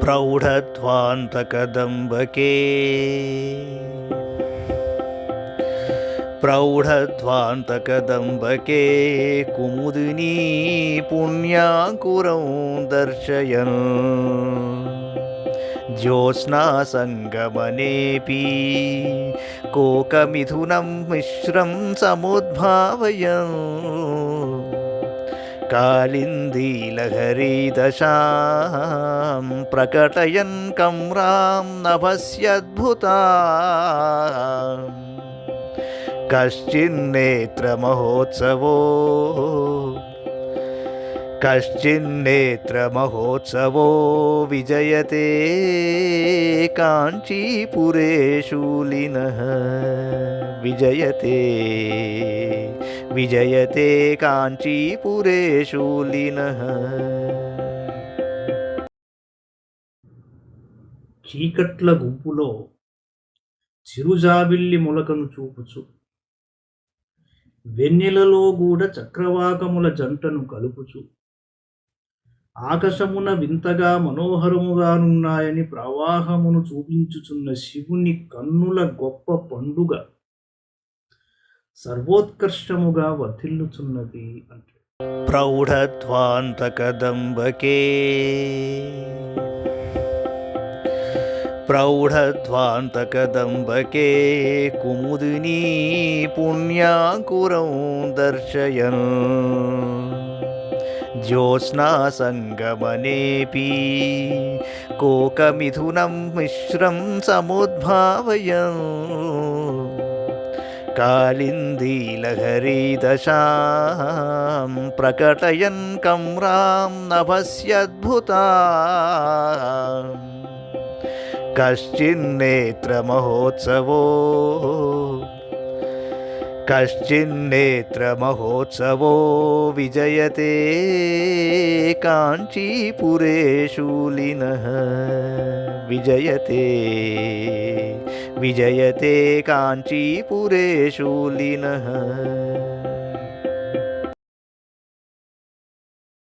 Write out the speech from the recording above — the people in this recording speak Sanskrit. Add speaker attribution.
Speaker 1: प्रौढध्वान्तकदम्बके प्रौढध्वान्तकदम्बके कुमुदिनी पुण्याकुरं दर्शयन् ज्योत्स्नासङ्गमनेऽपि कोकमिथुनं मिश्रं समुद्भावयन् कालिन्दीलहरीदशां प्रकटयन् कम्रां नभस्यद्भुताम् कश्चिन्नेत्रमहोत्सवो विजयते काञ्चीपुरे शूलिनः विजयते काञ्चीपुरे शूलिनः।
Speaker 2: చీకట్ల గుంపులో చిరుజాబిల్లి మొలకను చూపుచు వెన్నెలలో గూడ చక్రవాకముల జంటను కలుపుచు ఆకాశమున వింతగా మనోహరముగానున్నాయని ప్రవాహమును చూపించుచున్న శివుని కన్నుల గొప్ప పండుగ సర్వోత్కర్షముగా వర్ధిల్లుచున్నది అంటే
Speaker 1: प्रौढध्वान्तकदम्बके प्रौढध्वान्तकदम्बके कुमुदिनी पुण्याकुरं दर्शयन् ज्योत्स्नासङ्गमनेऽपि कोकमिथुनं मिश्रं समुद्भावयन् कालिन्दीलहरीदशां प्रकटयन् कम्रां नभस्यद्भुताम् कश्चिन्नेत्रमहोत्सवो विजयते काञ्चीपुरे शूलिनः विजयते काञ्चीपुरे शूलिनः।